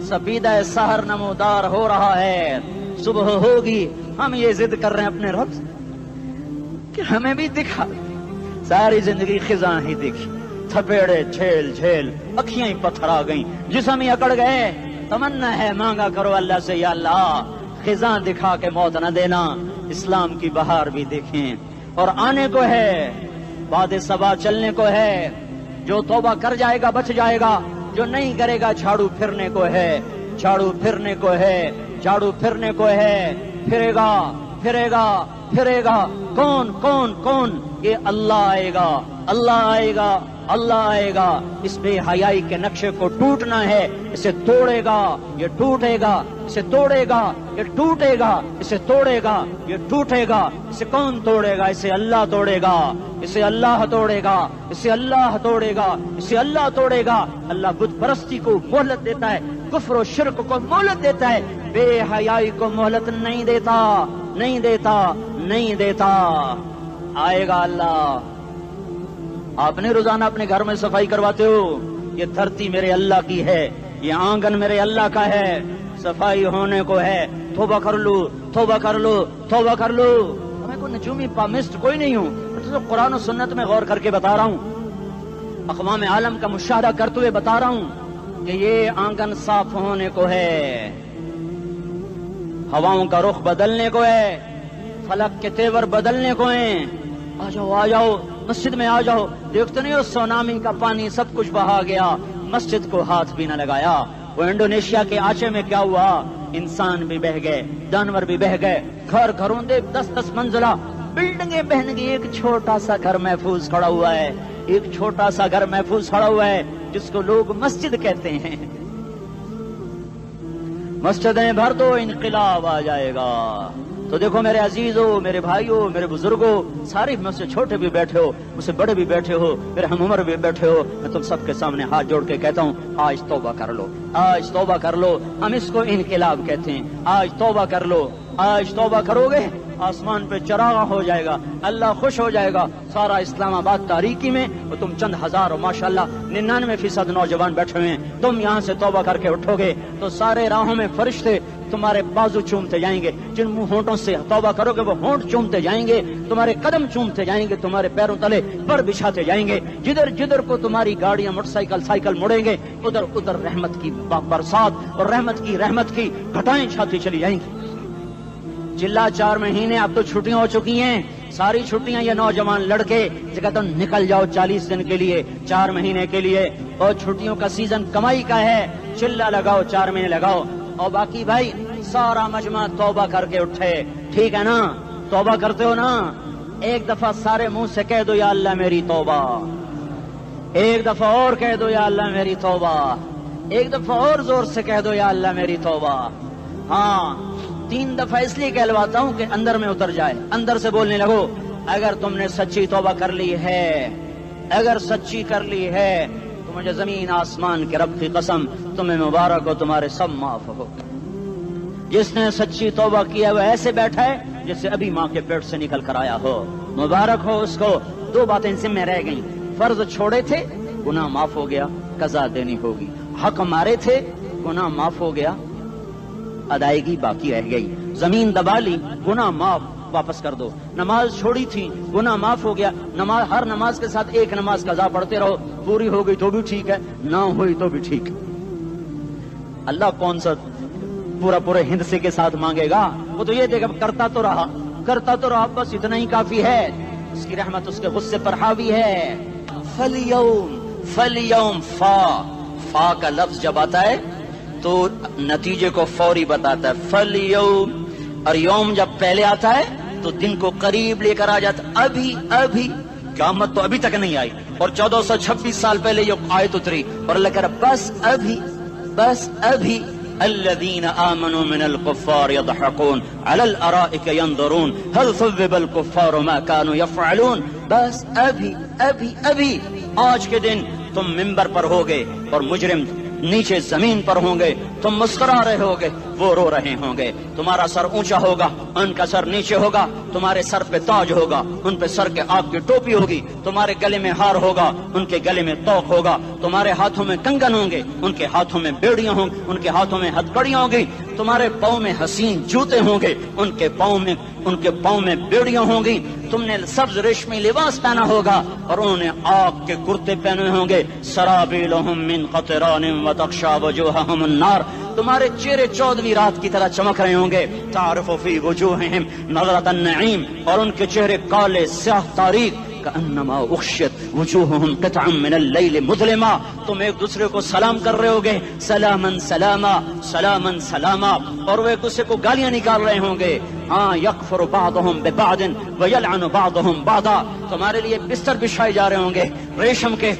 سپیدہ سحر نمودار ہو رہا ہے، صبح ہوگی۔ ہم یہ ضد کر رہے ہیں اپنے رب سے کہ ہمیں بھی دکھا، ساری زندگی خزاں ہی دکھی، تھپیڑے جھیل جھیل، اکھیاں ہی پتھر آ گئیں، جسم ہی اکڑ گئے۔ تمنا ہے مانگا کرو اللہ سے، یا اللہ خزاں دکھا کے موت نہ دینا، اسلام کی بہار بھی دیکھیں۔ اور آنے کو ہے، باد صبا چلنے کو ہے، جو توبہ کر جائے گا بچ جائے گا، جو نہیں کرے گا جھاڑو پھرنے کو ہے، جھاڑو پھرنے کو ہے، جھاڑو پھرنے کو ہے، پھرے گا پھرے گا پھرے گا۔ کون کون کون؟ یہ اللہ آئے گا، اللہ آئے گا، اللہ آئے گا۔ اس بے حیائی کے نقشے کو ٹوٹنا ہے، اسے توڑے گا، یہ ٹوٹے گا، اسے توڑے گا، یہ ٹوٹے گا، اسے توڑے گا، یہ ٹوٹے گا۔ اسے کون توڑے گا؟ اسے اللہ توڑے گا، اسے اللہ توڑے گا، اسے اللہ توڑے گا، اسے اللہ توڑے گا۔ اللہ بت پرستی کو مہلت دیتا ہے، کفر و شرک کو مہلت دیتا ہے، بے حیائی کو مہلت نہیں دیتا، نہیں دیتا، نہیں دیتا۔ آئے گا اللہ۔ آپ نے روزانہ اپنے گھر میں صفائی کرواتے ہو، یہ دھرتی میرے اللہ کی ہے، یہ آنگن میرے اللہ کا ہے، صفائی ہونے کو ہے، توبہ کر لو، توبہ کر لو، توبہ کر لو۔ میں کوئی نجومی پامسٹ کوئی نہیں ہوں، تو قرآن و سنت میں غور کر کے بتا رہا ہوں، اقوام عالم کا مشاہدہ کرتے ہوئے بتا رہا ہوں کہ یہ آنگن صاف ہونے کو ہے، ہواؤں کا رخ بدلنے کو ہے، فلک کے تیور بدلنے کو ہیں۔ آ جاؤ آ جاؤ، مسجد میں آ جاؤ۔ دیکھتے نہیں ہو سونامی کا پانی سب کچھ بہا گیا، مسجد کو ہاتھ بھی نہ لگایا۔ وہ انڈونیشیا کے آچے میں کیا ہوا؟ انسان بھی بہ گئے، جانور بھی بہ گئے، گھر گھروں دے 10-10 منزلہ بلڈنگیں بہن گئی، ایک چھوٹا سا گھر محفوظ کھڑا ہوا ہے، ایک چھوٹا سا گھر محفوظ کھڑا ہوا ہے جس کو لوگ مسجد کہتے ہیں۔ مسجدیں بھر دو، انقلاب آ جائے گا۔ تو دیکھو میرے عزیزو، میرے بھائیو، میرے بزرگوں، سارے مجھ سے چھوٹے بھی بیٹھے ہو، مجھ سے بڑے بھی بیٹھے ہو، میرے ہم عمر بھی بیٹھے ہو، میں تم سب کے سامنے ہاتھ جوڑ کے کہتا ہوں آج توبہ کر لو، آج توبہ کر لو۔ ہم اس کو انقلاب کہتے ہیں، آج توبہ کر لو۔ آج توبہ کرو گے آسمان پہ چراغا ہو جائے گا، اللہ خوش ہو جائے گا، سارا اسلام آباد تاریکی میں اور تم چند ہزار اور ماشاءاللہ 99% نوجوان بیٹھے ہوئے ہیں، تم یہاں سے توبہ کر کے اٹھو گے تو سارے راہوں میں فرشتے تمہارے بازو چومتے جائیں گے، جن منہ ہونٹوں سے توبہ کرو گے وہ ہونٹ چومتے جائیں گے، تمہارے قدم چومتے جائیں گے، تمہارے پیروں تلے پر بچھاتے جائیں گے، جدھر جدھر کو تمہاری گاڑیاں موٹر سائیکل مڑیں گے ادھر ادھر رحمت کی برسات اور رحمت کی گھٹائیں چھاتی چلی جائیں گی۔ چلا 4 مہینے اب تو چھٹیاں ہو چکی ہیں، ساری چھٹیاں یہ نوجوان لڑکے جگہ تو نکل جاؤ 40 دن کے لیے 4 مہینے کے لیے، اور چھٹیوں کا سیزن کمائی کا ہے، چلا لگاؤ 4 مہینے لگاؤ، اور باقی بھائی سارا مجمع توبہ کر کے اٹھے، ٹھیک ہے نا؟ توبہ کرتے ہو نا؟ ایک دفعہ سارے منہ سے کہہ دو یا اللہ میری توبہ، ایک دفعہ اور کہہ دو یا اللہ میری توبہ، ایک دفعہ اور زور سے کہہ دو یا اللہ میری توبہ۔ ہاں 3 دفعہ اس لیے کہلواتا ہوں کہ اندر میں اتر جائے، اندر سے بولنے لگو۔ اگر تم نے سچی توبہ کر لی ہے، اگر سچی کر لی ہے تو مجھے زمین آسمان کے رب کی قسم تمہیں مبارک ہو، تمہارے سب معاف ہو۔ جس نے سچی توبہ کیا وہ ایسے بیٹھا ہے جسے ابھی ماں کے پیٹ سے نکل کر آیا ہو، مبارک ہو اس کو۔ 2 باتیں ذمہ رہ گئیں، فرض چھوڑے تھے گناہ معاف ہو گیا، قضا دینی ہوگی، حق مارے تھے گناہ معاف ہو گیا، ادائیگی باقی رہ گئی، زمین دبا لی گناہ معاف، واپس کر دو، نماز چھوڑی تھی گناہ معاف ہو گیا، ہر نماز کے ساتھ ایک نماز قضا پڑھتے رہو، پوری ہو گئی تو بھی ٹھیک ہے، نہ ہوئی تو بھی ٹھیک ہے۔ اللہ کون سا پورے ہند سے کے ساتھ مانگے گا؟ وہ تو یہ دیکھا کرتا تو رہا بس اتنا ہی کافی ہے، اس کی رحمت اس کے غصے پر حاوی ہے۔ فَالْيَوْمِ فا کا لفظ جب آتا ہے تو نتیجے کو فوری بتاتا ہے، فَالْيَوْمِ، اور یوم جب پہلے آتا ہے تو دن کو قریب لے کر آ جاتا، ابھی قیامت تو ابھی تک نہیں آئی، اور 1426 سال پہلے یہ آیت اتری، اور اللہ کہہ رہا بس ابھی الذين آمنوا من الكفار يضحكون على الارائك ينظرون هل ثوب الكفار ما كانوا يفعلون، بس ابھی آج کے دن تم منبر پر ہوگے اور مجرم نیچے زمین پر ہوں گے، تم مسکرا رہے ہوگے وہ رو رہے ہوں گے، تمہارا سر اونچا ہوگا ان کا سر نیچے ہوگا، تمہارے سر پہ تاج ہوگا ان پہ سر کے آگ کی ٹوپی ہوگی، تمہارے گلے میں ہار ہوگا ان کے گلے میں توق ہوگا، تمہارے ہاتھوں میں کنگن ہوں گے ان کے ہاتھوں میں بیڑیاں ہوں گی، ان کے ہاتھوں میں ہتھکڑیاں ہوں گی، تمہارے پاؤں میں حسین جوتے ہوں گے ان کے پاؤں میں بیڑیاں ہوں گی، تم نے سبز ریشمی لباس پہنا ہوگا اور انہوں نے آگ کے کرتے پہنے ہوں گے، سرابیلہم من قطران وتغشا وجوہہم النار، تمہارے چہرے 14ویں رات کی طرح چمک رہے ہوں گے، تعرف فی وجوہہم نظرۃ النعیم، اور ان کے چہرے کالے سیاہ تاریک، کأنما اغشیت وجوہہم قطعا من اللیل مظلما، تم ایک دوسرے کو سلام کر رہے ہوگے، سلامن سلاما سلامن سلاما، اور وہ ایک دوسرے کو گالیاں نکال رہے ہوں گے، ہاں یکفر بعضهم ببعض ویلعن بعضهم بعضا، تمہارے لیے بستر بچھائے جا رہے ہوں گے ریشم کے،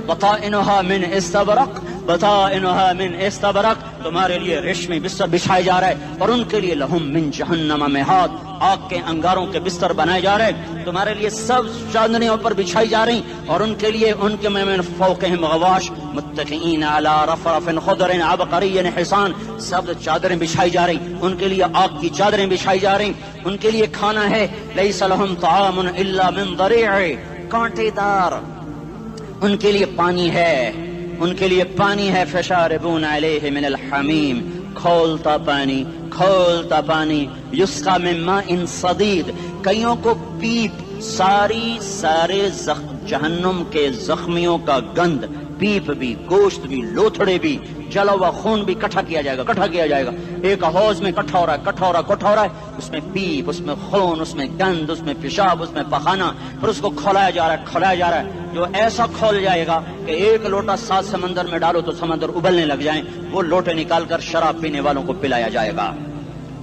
بطائنها من استبرق، بطائنها من استبرق، تمہارے لیے ریشمی بستر بچھائے جا رہے ہیں، اور ان کے لیے لہم من جہنم مہاد، آگ کے انگاروں کے بستر بنائے جا رہے ہیں، تمہارے لیے سب چادریوں پر بچھائی جا رہی، اور ان کے لیے ان کے من فوقہم غواش متکئین علی رفرف خضر عبقری حسان، سب چادریں بچھائی جا رہی، ان کے لیے آگ کی چادریں بچھائی جا رہی، ان کے لیے کھانا ہے لیس لہم طعام الا من ضریع، کانٹے دار، ان کے لیے پانی ہے، فشاربون علیہ من الحمیم، کھولتا پانی، یسقا من ماء صدید، کئیوں کو پیپ، سارے جہنم کے زخمیوں کا گند، پیپ بھی، گوشت بھی، لوتھڑے بھی، جلا ہوا خون بھی کٹھا کیا جائے گا، ایک حوض میں کٹھا ہو رہا ہے، اس میں پیپ، اس میں خون، اس میں گند، اس میں پیشاب، اس میں پخانہ، پھر اس کو کھولایا جا رہا ہے، جو ایسا کھول جائے گا کہ 1 لوٹا 7 سمندر میں ڈالو تو سمندر ابلنے لگ جائیں، وہ لوٹے نکال کر شراب پینے والوں کو پلایا جائے گا،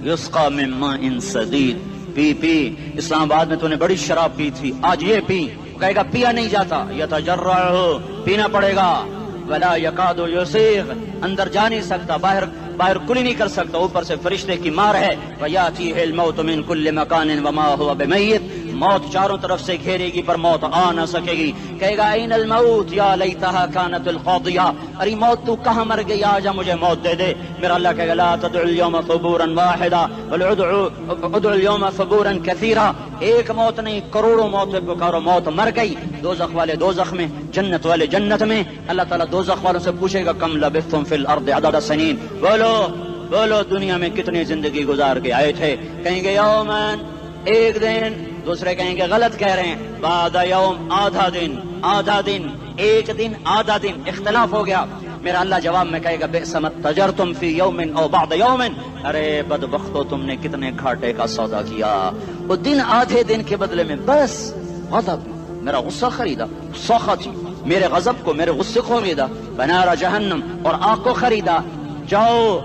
یسقا من ماء صدید، پی اسلام آباد میں تو نے بڑی شراب پی تھی، آج یہ پی، کہے گا پیا نہیں جاتا، یتجرعہ، پینا پڑے گا، ولا یکاد یسیغ، اندر جا نہیں سکتا، باہر کلی نہیں کر سکتا، اوپر سے فرشتے کی مار ہے، ویاتیہ الموت من کل مکان وما هو بمیت، موت چاروں طرف سے گھیرے گی پر موت آ نہ سکے گی. کہے گا این الموت یا لیتہا کانت القاضیہ، ارے موت تو کہاں مر گئی، آجا مجھے موت دے دے. میرا اللہ کہے گا لا تدعو اليوم ثبورا واحدا بل ادعو اليوم ثبورا کثیرا، ایک موت نہیں کروڑوں موتیں پکارو. موت مر گئی، دوزخ والے دوزخ میں، جنت والے جنت میں. اللہ تعالیٰ دوزخ والوں سے پوچھے گا کم لبثتم فی الارض عدد سنین، بولو دنیا میں کتنی زندگی گزار کے آئے تھے. کہیں گے یومن، ایک دن. دوسرے کہیں گے غلط کہہ رہے ہیں، بعد یوم، آدھا دن، ایک دن آدھا دن، اختلاف ہو گیا. میرا اللہ جواب میں کہے گا بئس ما تجرتم فی یوم او بعد یوم، ارے بدبختو تم نے کتنے گھاٹے کا سودا کیا. وہ دن آدھے دن کے بدلے میں بس غضب، میرا غصہ خریدا، سخط میرے غضب کو، میرے غصے کو خریدا. بنار جہنم، اور آگ کو خریدا. جاؤ،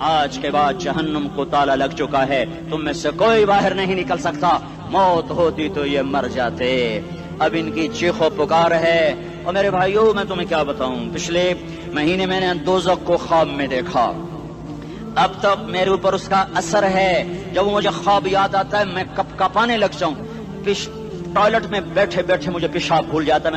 آج کے بعد جہنم کو تالا لگ چکا ہے، تم میں سے کوئی باہر نہیں نکل سکتا. موت ہوتی تو یہ مر جاتے. اب ان کی چیخ و پکار ہے. اور میرے بھائیوں میں تمہیں کیا بتاؤں، پچھلے مہینے میں نے دوزخ کو خواب میں دیکھا. اب تک میرے اوپر اس کا اثر ہے. جب مجھے خواب یاد آتا ہے میں کپ کپانے لگ جاؤں. ٹوائلٹ میں بیٹھے بیٹھے مجھے پیشاب بھول جاتا ہے.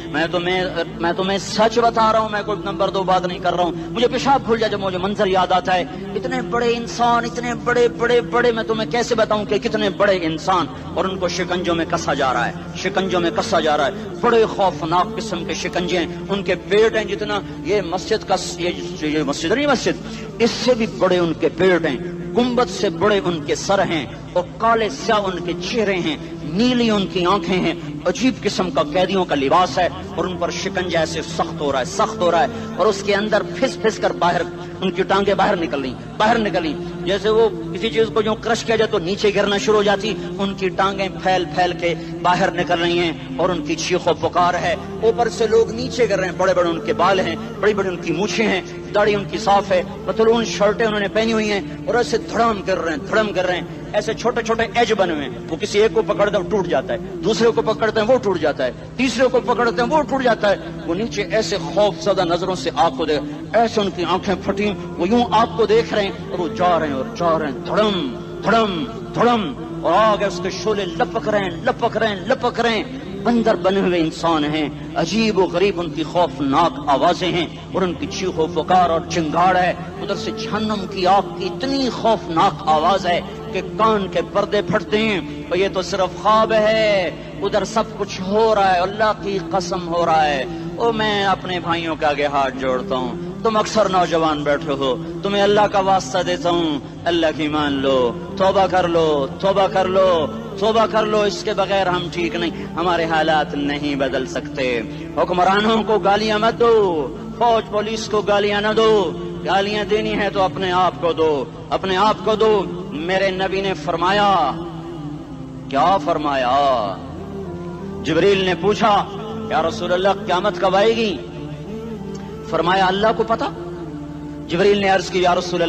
میں تمہیں سچ بتا رہا ہوں، میں کوئی نمبر 2 بات نہیں کر رہا ہوں. مجھے پیشاب بھول جاتا ہے جب مجھے منظر یاد آتا ہے. اتنے بڑے انسان، اتنے بڑے میں تمہیں کیسے بتاؤں کہ کتنے بڑے انسان، اور ان کو شکنجوں میں کسا جا رہا ہے. بڑے خوفناک قسم کے شکنجے ہیں. ان کے پیٹ ہیں جتنا یہ مسجد کا، یہ مسجد نہیں، مسجد اس سے بھی بڑے ان کے پیٹ ہیں. گنبد سے بڑے ان کے سر ہیں، اور کالے سیاہ ان کے چہرے ہیں، نیلی ان کی آنکھیں ہیں. عجیب قسم کا قیدیوں کا لباس ہے، اور ان پر شکنجہ ایسے سخت ہو رہا ہے. اور اس کے اندر پھس کر باہر ان کی ٹانگیں باہر نکلی جیسے وہ کسی چیز کو جو کرش کیا جائے تو نیچے گرنا شروع ہو جاتی. ان کی ٹانگیں پھیل کے باہر نکل رہی ہیں، اور ان کی چیخ و پکار ہے. اوپر سے لوگ نیچے گر رہے ہیں. بڑے ان کے بال ہیں، بڑی ان کی مونچھیں ہیں، داڑھی ان کی صاف ہے، پتلون شرٹیں انہوں نے پہنی ہوئی ہیں، اور ایسے دھڑم کر رہے ہیں. ایسے چھوٹے ایج بنے ہوئے ہیں. وہ کسی ایک کو پکڑتے ہیں ٹوٹ جاتا ہے، دوسرے کو پکڑتے ہیں وہ ٹوٹ جاتا ہے، تیسرے کو پکڑتے ہیں وہ ٹوٹ جاتا ہے. وہ نیچے ایسے خوف زدہ نظروں سے آپ کو دیکھ، ایسے ان کی آنکھیں پھٹی، وہ یوں آپ کو دیکھ رہے ہیں، اور وہ جا رہے ہیں دھڑم، اور آگے اس کے شعلے لپک رہے ہیں. بندر بنے ہوئے انسان ہیں، عجیب و غریب ان کی خوفناک آوازیں ہیں، اور ان کی چیخ و پکار اور چنگاڑ ہے. ادھر سے جہنم کی آگ کی اتنی خوفناک آواز ہے کہ کان کے پردے پھٹتے ہیں. اور یہ تو صرف خواب ہے، ادھر سب کچھ ہو رہا ہے، اللہ کی قسم ہو رہا ہے. اور میں اپنے بھائیوں کے آگے ہاتھ جوڑتا ہوں، تم اکثر نوجوان بیٹھے ہو، تمہیں اللہ کا واسطہ دیتا ہوں، اللہ کی مان لو، توبہ کر لو. اس کے بغیر ہم ٹھیک نہیں، ہمارے حالات نہیں بدل سکتے. حکمرانوں کو گالیاں مت دو، فوج پولیس کو گالیاں نہ دو. گالیاں دینی ہے تو اپنے آپ کو دو. میرے نبی نے فرمایا، کیا فرمایا؟ جبریل نے پوچھا یا رسول اللہ قیامت کب آئے گی؟ فرمایا اللہ کو پتا. جبریل نے عرض کی یا رسول اللہ